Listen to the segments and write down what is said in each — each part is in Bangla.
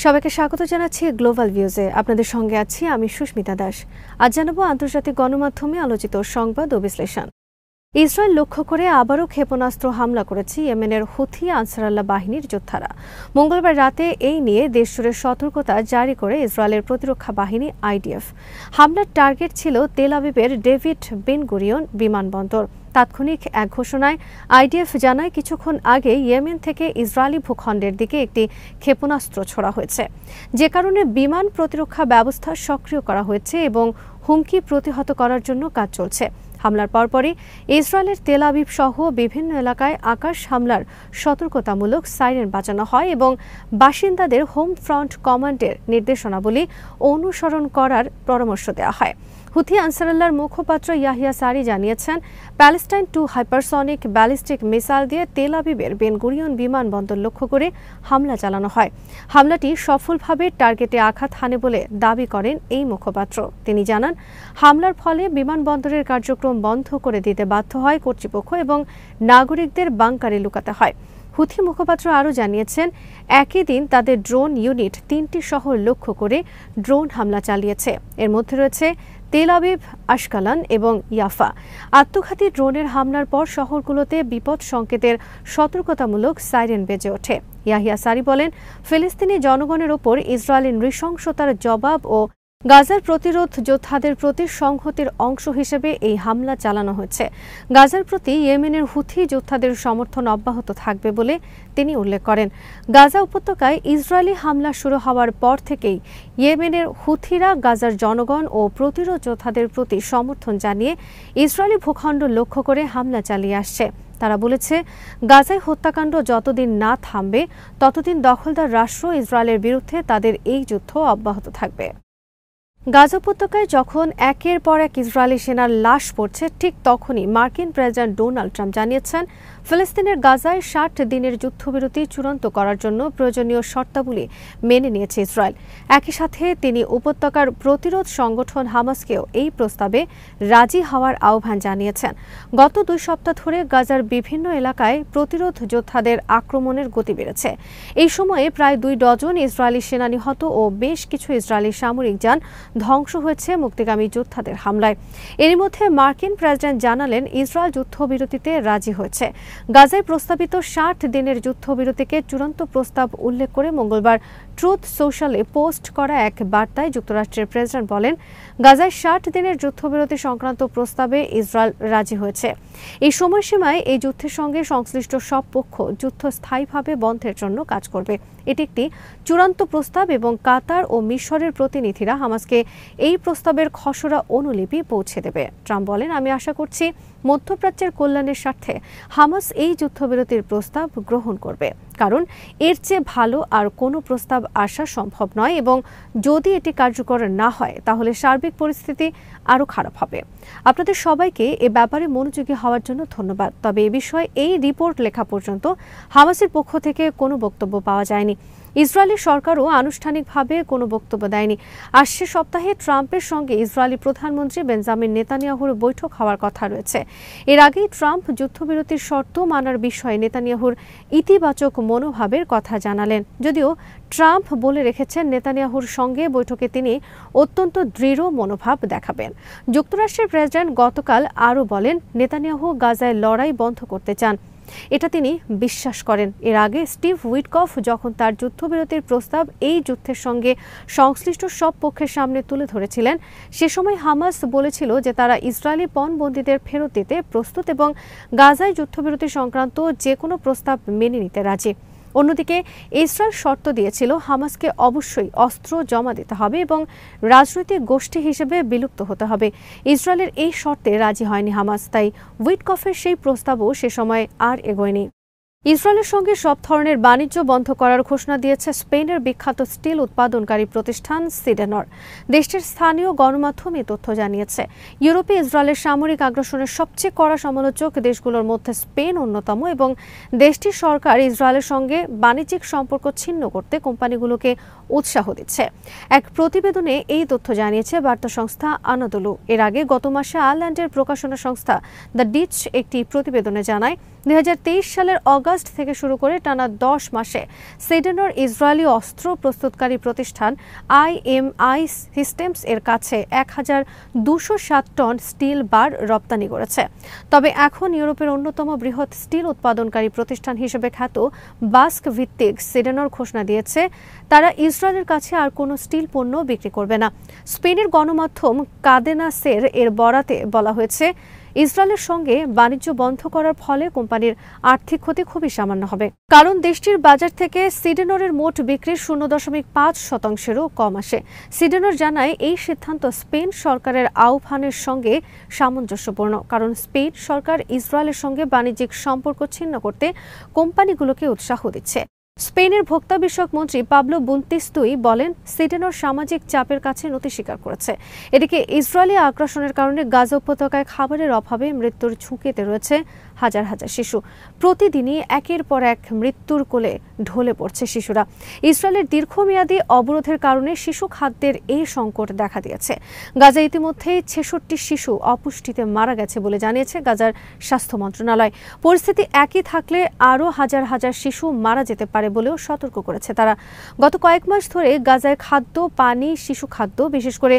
সবাইকে স্বাগত জানাচ্ছি গ্লোবাল ভিউজে। আপনাদের সঙ্গে আছি আমি সুস্মিতা দাস। আজ জানাবো আন্তর্জাতিক গণমাধ্যমে আলোচিত সংবাদ ও বিশ্লেষণ। ইসরায়েল লক্ষ্য করে আবারও ক্ষেপণাস্ত্র হামলা করেছে ইয়েমেনের হুথি আনসারাল্লাহ বাহিনীর যোদ্ধারা। মঙ্গলবার রাতে এই নিয়ে দেশজুড়ে সতর্কতা জারি করে ইসরায়েলের প্রতিরক্ষা বাহিনী আইডিএফ। হামলার টার্গেট ছিল তেল আবিবের ডেভিড বেন গুরিয়ন বিমানবন্দর। তাৎক্ষণিক এক ঘোষণায় আইডিএফ জানায়, কিছুক্ষণ আগে ইয়েমেন থেকে ইসরায়েলি ভূখণ্ডের দিকে একটি ক্ষেপণাস্ত্র ছোড়া হয়েছে, যে কারণে বিমান প্রতিরক্ষা ব্যবস্থা সক্রিয় করা হয়েছে এবং হুমকি প্রতিহত করার জন্য কাজ চলছে। হামলার পরপরই ইসরায়েলের তেল আবিব সহ বিভিন্ন এলাকায় আকাশ হামলার সতর্কতামূলক সাইরেন বাজানো হয় এবং বাসিন্দাদের হোম ফ্রন্ট কমান্ডের নির্দেশনাবলী অনুসরণ করার পরামর্শ দেওয়া হয়। হুথি আনসারাল্লাহর মুখপাত্র ইয়াহিয়া সারি জানিয়েছেন, প্যালেস্টাইন 2 হাইপারসনিক ব্যালিস্টিক মিসাইল দিয়ে তেল আবিবের বেন গুরিয়ন বিমানবন্দর লক্ষ্য করে হামলা চালানো হয়। হামলাটি সফলভাবে টার্গেটে আঘাত হানে বলে দাবি করেন এই মুখপাত্র। তিনি জানান, হামলার ফলে বিমানবন্দরের কার্যক্রম বন্ধ করে দিতে বাধ্য হয় কর্তৃপক্ষ এবং নাগরিকদের বাংকারে লুকাতে হয়। হুথি মুখপাত্র আরও জানিয়েছেন, একই দিন তাদের ড্রোন ইউনিট 3টি শহর লক্ষ্য করে ড্রোন হামলা চালিয়েছে। এর মধ্যে রয়েছে তেল আবিব, আশকালান এবং ইয়াফা। আত্মঘাতী ড্রোনের হামলার পর শহরগুলোতে বিপদ সংকেতের সতর্কতামূলক সাইরেন বেজে ওঠে। ইয়াহিয়া সারি বলেন, ফিলিস্তিনি জনগণের ওপর ইসরায়েলি নৃশংসতার জবাব ও গাজার প্রতিরোধ যোদ্ধাদের প্রতি সংহতির অংশ হিসেবে এই হামলা চালানো হয়েছে। গাজার প্রতি ইয়েমেনের হুথি যোদ্ধাদের সমর্থন অব্যাহত থাকবে বলে তিনি উল্লেখ করেন। গাজা উপত্যকায় ইসরায়েলি হামলা শুরু হওয়ার পর থেকেই ইয়েমেনের হুথিরা গাজার জনগণ ও প্রতিরোধ যোদ্ধাদের প্রতি সমর্থন জানিয়ে ইসরায়েলি ভূখণ্ড লক্ষ্য করে হামলা চালিয়ে আসছে। তারা বলেছে, গাজায় হত্যাকাণ্ড যতদিন না থামবে ততদিন দখলদার রাষ্ট্র ইসরায়েলের বিরুদ্ধে তাদের এই যুদ্ধ অব্যাহত থাকবে। গাজা উপত্যকায় যখন একের পর এক ইসরায়েলি সেনার লাশ পড়ছে, ঠিক তখনই মার্কিন প্রেসিডেন্ট ডোনাল্ড ট্রাম্প জানিয়েছেন, ফিলিস্তিনের গাজায় 60 দিনের যুদ্ধবিরতি চূড়ান্ত করার জন্য প্রয়োজনীয় শর্তাবলী মেনে নিয়েছে ইসরায়েল। একই সাথে তিনি উপত্যকার প্রতিরোধ সংগঠন হামাসকেও এই প্রস্তাবে রাজি হওয়ার আহ্বান জানিয়েছেন। গত 2 সপ্তাহ ধরে গাজার বিভিন্ন এলাকায় প্রতিরোধ যোদ্ধাদের আক্রমণের গতি বেড়েছে। এই সময়ে প্রায় 2 ডজন ইসরায়েলি সেনা নিহত ও বেশ কিছু ইসরায়েলি সামরিক যান ধ্বংস হয়েছে মুক্তিগামী যোদ্ধাদের হামলায়। এরই মধ্যে মার্কিন প্রেসিডেন্ট জানালেন, ইসরায়েল যুদ্ধবিরতিতে রাজি হয়েছে। গাজায় প্রস্তাবিত 60 দিনের যুদ্ধবিরতিকে চূড়ান্ত প্রস্তাব উল্লেখ করে মঙ্গলবার ট্রুথ সোশ্যালে পোস্ট করা এক বার্তায় যুক্তরাষ্ট্রের প্রেসিডেন্ট বলেন, গাজায় 60 দিনের যুদ্ধবিরতি সংক্রান্ত প্রস্তাবে ইসরায়েল রাজি হয়েছে। এই সময়সীমায় এই যুদ্ধের সঙ্গে সংশ্লিষ্ট সব পক্ষ যুদ্ধ স্থায়ীভাবে বন্ধের জন্য কাজ করবে। এটি একটি চূড়ান্ত প্রস্তাব এবং কাতার ও মিশরের প্রতিনিধিরা হামাসকে এই প্রস্তাবের খসড়া অনুলিপি পৌঁছে দেবে। ট্রাম্প বলেন, আমি আশা করছি মধ্যপ্রাচ্যের কল্যাণের স্বার্থে হামাস এই যুদ্ধবিরতির প্রস্তাব গ্রহণ করবে, কারণ এর চেয়ে ভালো আর কোনো প্রস্তাব আসা সম্ভব নয় এবং যদি এটি কার্যকর না হয় তাহলে সার্বিক পরিস্থিতি আরও খারাপ হবে। আপনাদের সবাইকে এ ব্যাপারে মনোযোগী হওয়ার জন্য ধন্যবাদ। তবে এ বিষয়ে এই রিপোর্ট লেখা পর্যন্ত হামাসের পক্ষ থেকে কোনো বক্তব্য পাওয়া যায়নি। ইসরায়েলি সরকারও আনুষ্ঠানিকভাবে কোনো বক্তব্য দেয়নি। আসছে সপ্তাহে ট্রাম্পের সঙ্গে ইসরায়েলি প্রধানমন্ত্রী বেঞ্জামিন নেতানিয়াহুর বৈঠক হওয়ার কথা রয়েছে। এর আগেই ট্রাম্প যুদ্ধবিরতির শর্ত মানার বিষয়ে নেতানিয়াহুর ইতিবাচক মনোভাবের কথা জানালেন। যদিও ট্রাম্প বলে রেখেছেন, নেতানিয়াহুর সঙ্গে বৈঠকে তিনি অত্যন্ত দৃঢ় মনোভাব দেখাবেন। যুক্তরাষ্ট্রের প্রেসিডেন্ট গতকাল আরও বলেন, নেতানিয়াহু গাজায় লড়াই বন্ধ করতে চান, এটা তিনি বিশ্বাস করেন। এর আগে স্টিভ উইটকফ যখন তার যুদ্ধবিরতির প্রস্তাব এই যুদ্ধের সঙ্গে সংশ্লিষ্ট সব পক্ষের সামনে তুলে ধরেছিলেন, সে সময় হামাস বলেছিল যে তারা ইসরায়েলি পণবন্দীদের ফেরত দিতে প্রস্তুত এবং গাজায় যুদ্ধবিরতি সংক্রান্ত যে কোনো প্রস্তাব মেনে নিতে রাজি। অন্যদিকে ইসরায়েল শর্ত দিয়েছিল, হামাসকে অবশ্যই অস্ত্র জমা দিতে হবে এবং রাজনৈতিক গোষ্ঠী হিসেবে বিলুপ্ত হতে হবে। ইসরায়েলের এই শর্তে রাজি হয়নি হামাস, তাই উইটকফের সেই প্রস্তাবও সে সময় আর এগোয়নি। ইসরায়েলের সঙ্গে সব ধরনের বাণিজ্য বন্ধ করার ঘোষণা দিয়েছে স্পেনের বিখ্যাত স্টিল উৎপাদনকারী প্রতিষ্ঠান সিডেনর। দেশটির স্থানীয় গণমাধ্যম এই তথ্য জানিয়েছে। ইউরোপে ইসরায়েলের সামরিক আগ্রাসনের সবচেয়ে কড়া সমালোচক দেশগুলোর মধ্যে স্পেন অন্যতম এবং দেশটির সরকার ইসরায়েলের সঙ্গে বাণিজ্যিক সম্পর্ক ছিন্ন করতে কোম্পানিগুলোকে উৎসাহ দিচ্ছে। এক প্রতিবেদনে এই তথ্য জানিয়েছে বার্তা সংস্থা আনাদোলু। এর আগে গত মাসে আয়ারল্যান্ডের প্রকাশনা সংস্থা দ্য ডিচ একটি প্রতিবেদনে জানায় 2023 সালের অগাস্ট থেকে শুরু করে টানা 10 মাসে সুইডেনের ইসরায়েলি অস্ত্র প্রস্তুতকারী প্রতিষ্ঠান IMI সিস্টেমস এর কাছে 1207 টন স্টিল বার রপ্তানি করেছে। তবে এখন ইউরোপের অন্যতম বৃহৎ স্টিল উৎপাদনকারী প্রতিষ্ঠান হিসেবে খ্যাত বাস্ক ভিত্তিক সুইডেনের ঘোষণা দিয়েছে তারা ইসরায়েলের কাছে আর কোনো স্টিল পণ্য বিক্রি করবে না। স্পেনের গণমাধ্যম কাদেনা সের এর বরাতে বলা হয়েছে ইসরায়েলের সঙ্গে বাণিজ্য বন্ধ করার ফলে কোম্পানির আর্থিক ক্ষতি খুবই সামান্য হবে, কারণ দেশটির বাজার থেকে সুইডেনের মোট বিক্রির 0.5%-এরও কম আসে। সুইডেনের জানায় এই সিদ্ধান্ত স্পেন সরকারের আহ্বানের সঙ্গে সামঞ্জস্যপূর্ণ, কারণ স্পেন সরকার ইসরায়েলের সঙ্গে বাণিজ্যিক সম্পর্ক ছিন্ন করতে কোম্পানিগুলোকে উৎসাহ দিচ্ছে। স্পেনের ভোক্তা বিষয়ক মন্ত্রী পাবলো বুন্তিস্তুই বলেন সুইডেনের সামাজিক চাপের কাছে নতি স্বীকার করেছে। এদিকে ইসরায়েলি আগ্রাসনের কারণে গাজা উপত্যকায় খাবারের অভাবে মৃত্যুর ঝুঁকিতে রয়েছে হাজার হাজার শিশু। প্রতিদিনই একের পর এক মৃত্যুর কোলে ঢলে পড়ছে শিশুরা। ইসরায়েলের দীর্ঘমেয়াদী অবরোধের কারণে শিশু খাদ্যের এই সংকট দেখা দিয়েছে। গাজা ইতিমধ্যেই 66 শিশু অপুষ্টিতে মারা গেছে বলে জানিয়েছে গাজার স্বাস্থ্য মন্ত্রণালয়। পরিস্থিতি একই থাকলে আরও হাজার হাজার শিশু মারা যেতে পারে বলেও সতর্ক করেছে তারা। গত কয়েক মাস ধরে গাজায় খাদ্য, পানি, শিশু খাদ্য, বিশেষ করে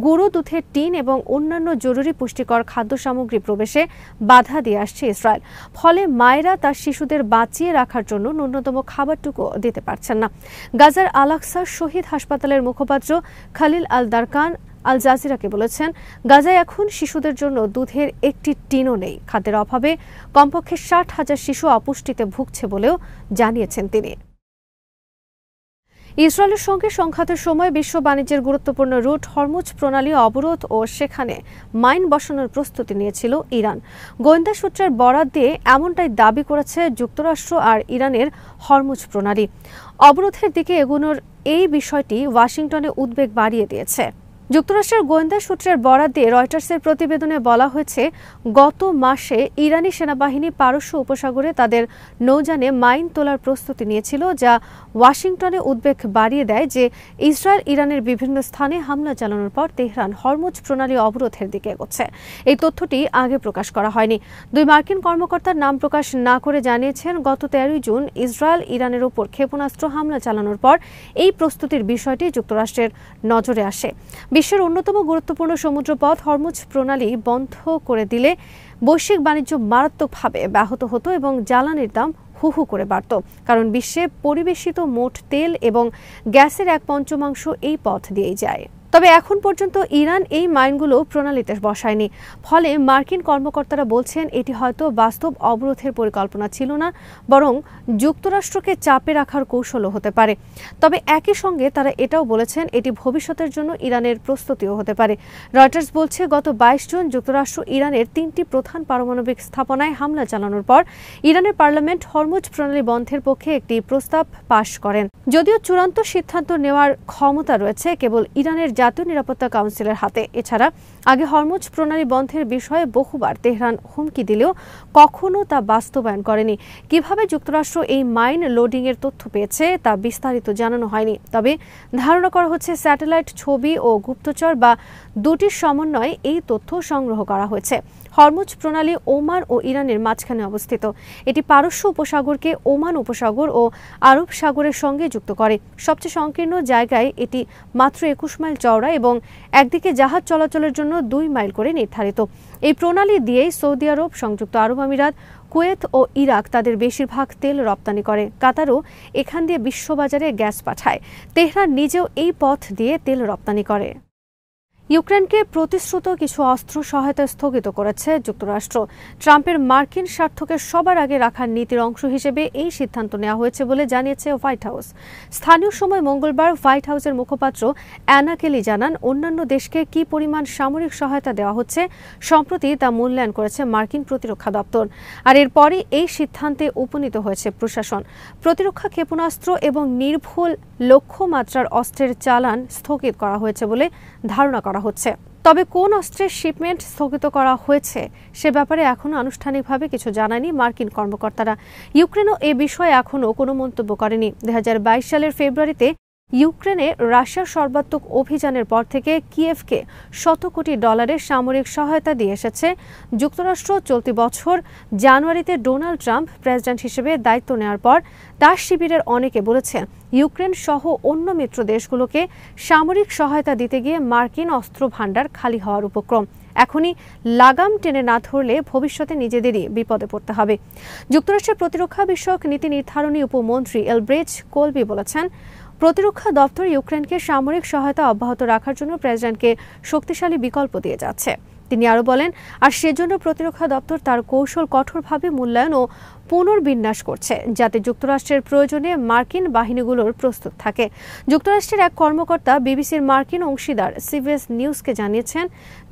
গুঁড়ো দুধের টিন এবং অন্যান্য জরুরি পুষ্টিকর খাদ্য সামগ্রী প্রবেশে বাধা দিয়ে আসছে ইসরায়েল। ফলে মায়েরা তার শিশুদের বাঁচিয়ে রাখার জন্য ন্যূনতম খাবারটুকু দিতে পারছেন না। গাজার আল-আকসা শহীদ হাসপাতালের মুখপাত্র খালিল আল দারকান আল জাজিরাকে বলেছেন, গাজায় এখন শিশুদের জন্য দুধের একটি টিনও নেই। খাদ্যের অভাবে কমপক্ষে 60,000 শিশু অপুষ্টিতে ভুগছে বলেও জানিয়েছেন তিনি। ইসরায়েলের সঙ্গে সংঘাতের সময় বিশ্ব বাণিজ্যের গুরুত্বপূর্ণ রুট হরমুজ প্রণালী অবরোধ ও সেখানে মাইন বসানোর প্রস্তুতি নিয়েছিল ইরান। গোয়েন্দা সূত্রের বরাত দিয়ে এমনটাই দাবি করেছে যুক্তরাষ্ট্র আর ইরানের হরমুজ প্রণালী। অবরোধের দিকে এগোনোর এই বিষয়টি ওয়াশিংটনে উদ্বেগ বাড়িয়ে দিয়েছে। যুক্তরাষ্ট্রের গোয়েন্দা সূত্রের বরাত দিয়ে রয়টার্সের প্রতিবেদনে বলা হয়েছে, গত মাসে ইরানি সেনাবাহিনী পারস্য উপসাগরে তাদের নৌযানে মাইন তোলার প্রস্তুতি নিয়েছিল, যা ওয়াশিংটনে উদ্বেগ বাড়িয়ে দেয় যে ইসরায়েল ইরানের বিভিন্ন স্থানে হামলা চালানোর পর তেহরান হরমুজ প্রণালী অবরোধের দিকে এগোচ্ছে। এই তথ্যটি আগে প্রকাশ করা হয়নি। দুই মার্কিন কর্মকর্তার নাম প্রকাশ না করে জানিয়েছেন, গত 13 জুন ইসরায়েল ইরানের উপর ক্ষেপণাস্ত্র হামলা চালানোর পর এই প্রস্তুতির বিষয়টি যুক্তরাষ্ট্রের নজরে আসে। বিশ্বের অন্যতম গুরুত্বপূর্ণ সমুদ্রপথ হরমুজ প্রণালী বন্ধ করে দিলে বৈশ্বিক বাণিজ্য মারাত্মকভাবে ব্যাহত হতো এবং জ্বালানির দাম হু হু করে বাড়ত, কারণ বিশ্বে পরিবেশিত মোট তেল এবং গ্যাসের 1/5 এই পথ দিয়েই যায়। তবে এখন পর্যন্ত ইরান এই মাইনগুলো প্রণালীতে বসায়নি। ফলে মার্কিন কর্মকর্তারা বলছেন এটি হয়তো বাস্তব অবরোধের পরিকল্পনা ছিল না, বরং যুক্তরাষ্ট্রকে চাপে রাখার কৌশলও হতে পারে। তবে একই সঙ্গে তারা এটাও বলেছেন এটি ভবিষ্যতের জন্য ইরানের প্রস্তুতিও হতে পারে। রয়টার্স বলছে, গত 22 জুন যুক্তরাষ্ট্র ইরানের 3টি প্রধান পারমাণবিক স্থাপনায় হামলা চালানোর পর ইরানের পার্লামেন্ট হরমুজ প্রণালী বন্ধের পক্ষে একটি প্রস্তাব পাশ করেন। যদিও চূড়ান্ত সিদ্ধান্ত নেওয়ার ক্ষমতা রয়েছে কেবল ইরানের জাতীয় নিরাপত্তা কাউন্সিলের হাতে। এছাড়া আগে হরমুজ প্রণালী বন্ধের বিষয়ে বহুবার তেহরান হুমকি দিলেও কখনো তা বাস্তবায়ন করেনি। কিভাবে যুক্তরাষ্ট্র এই মাইন লোডিং এর তথ্য পেয়েছে তা বিস্তারিত জানানো হয়নি। তবে ধারণা করা হচ্ছে স্যাটেলাইট ছবি ও গুপ্তচর বা দুটির সমন্বয়ে এই তথ্য সংগ্রহ করা হয়েছে। হরমুজ প্রণালী ওমান ও ইরানের মাঝখানে অবস্থিত। এটি পারস্য উপসাগরকে ওমান উপসাগর ও আরব সাগরের সঙ্গে যুক্ত করে। সবচেয়ে সংকীর্ণ জায়গায় এটি মাত্র 21 মাইল চওড়া এবং একদিকে জাহাজ চলাচলের জন্য 2 মাইল করে নির্ধারিত। এই প্রণালী দিয়েই সৌদি আরব, সংযুক্ত আরব আমিরাত, কুয়েত ও ইরাক তাদের বেশিরভাগ তেল রপ্তানি করে। কাতারও এখান দিয়ে বিশ্ববাজারে গ্যাস পাঠায়। তেহরান নিজেও এই পথ দিয়ে তেল রপ্তানি করে। ইউক্রেনকে প্রতিশ্রুত কিছু অস্ত্র সহায়তা স্থগিত করেছে যুক্তরাষ্ট্র। ট্রাম্পের মার্কিন স্বার্থকে সবার আগে রাখার নীতির অংশ হিসেবে এই সিদ্ধান্ত নেওয়া হয়েছে বলে জানিয়েছে হোয়াইট হাউস। স্থানীয় সময় মঙ্গলবার হোয়াইট হাউসের মুখপাত্র অ্যানা কেলি জানান, অন্যান্য দেশকে কী পরিমাণ সামরিক সহায়তা দেওয়া হচ্ছে সম্প্রতি তা মূল্যায়ন করেছে মার্কিন প্রতিরক্ষা দপ্তর। আর এরপরই এই সিদ্ধান্তে উপনীত হয়েছে প্রশাসন। প্রতিরক্ষা ক্ষেপণাস্ত্র এবং নির্ভুল লক্ষ্যমাত্রার অস্ত্রের চালান স্থগিত করা হয়েছে বলে ধারণা করা হচ্ছে। তবে কোন অস্ত্রের শিপমেন্ট স্থগিত করা হয়েছে সে ব্যাপারে এখনও আনুষ্ঠানিকভাবে কিছু জানায়নি মার্কিন কর্মকর্তারা। ইউক্রেনও এ বিষয়ে এখনও কোনো মন্তব্য করেনি। 2022 সালের ফেব্রুয়ারিতে ইউক্রেনে রাশিয়ার সর্বাত্মক অভিযানের পর থেকে কিয়েভকে $100 কোটি সামরিক সহায়তা দিয়ে এসেছে যুক্তরাষ্ট্র। চলতি বছর জানুয়ারিতে ডোনাল্ড ট্রাম্প প্রেসিডেন্ট হিসেবে দায়িত্ব নেওয়ার পর তার শিবিরের অনেকে বলেছেন ইউক্রেন সহ অন্য মিত্র দেশগুলোকে সামরিক সহায়তা দিতে গিয়ে মার্কিন অস্ত্র ভাণ্ডার খালি হওয়ার উপক্রম। এখনই লাগাম টেনে না ধরলে ভবিষ্যতে নিজেদেরই বিপদে পড়তে হবে। যুক্তরাষ্ট্রের প্রতিরক্ষা বিষয়ক নীতি নির্ধারণী উপমন্ত্রী এলব্রেচ কোলবি বলেছেন, প্রতিরক্ষা দপ্তর ইউক্রেনকে সামরিক সহায়তা অব্যাহত রাখার জন্য প্রেসিডেন্টকে শক্তিশালী বিকল্প দিয়ে যাচ্ছে। তিনি আরও বলেন, আর সেজন্য প্রতিরক্ষা দপ্তর তার কৌশল কঠোরভাবে মূল্যায়ন ও পুনর্বিন্যাস করছে, যাতে যুক্তরাষ্ট্রের প্রয়োজনে মার্কিন বাহিনীগুলোর প্রস্তুত থাকে। যুক্তরাষ্ট্রের এক কর্মকর্তা বিবিসির মার্কিন অংশীদার সিবিএস নিউজকে জানিয়েছেন,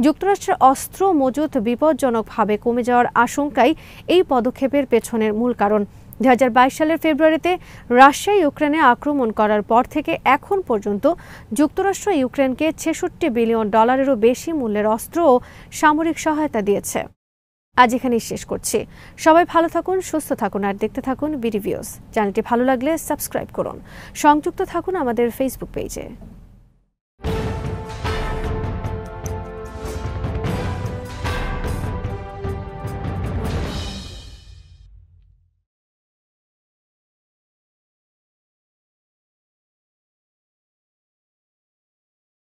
যুক্তরাষ্ট্রের অস্ত্র মজুত বিপজ্জনকভাবে কমে যাওয়ার আশঙ্কাই এই পদক্ষেপের পেছনের মূল কারণ। 2022 সালের ফেব্রুয়ারিতে রাশিয়া ইউক্রেনে আক্রমণ করার পর থেকে এখন পর্যন্ত যুক্তরাষ্ট্র ইউক্রেনকে $66 বিলিয়ন বেশি মূল্যের অস্ত্র ও সামরিক সহায়তা দিয়েছে। আজ এখানেই শেষ করছি। সবাই ভালো থাকুন, সুস্থ থাকুন আর দেখতে থাকুন বিডি ভিউজ। চ্যানেলটি ভালো লাগলে সাবস্ক্রাইব করুন। সংযুক্ত থাকুন আমাদের ফেসবুক পেজে।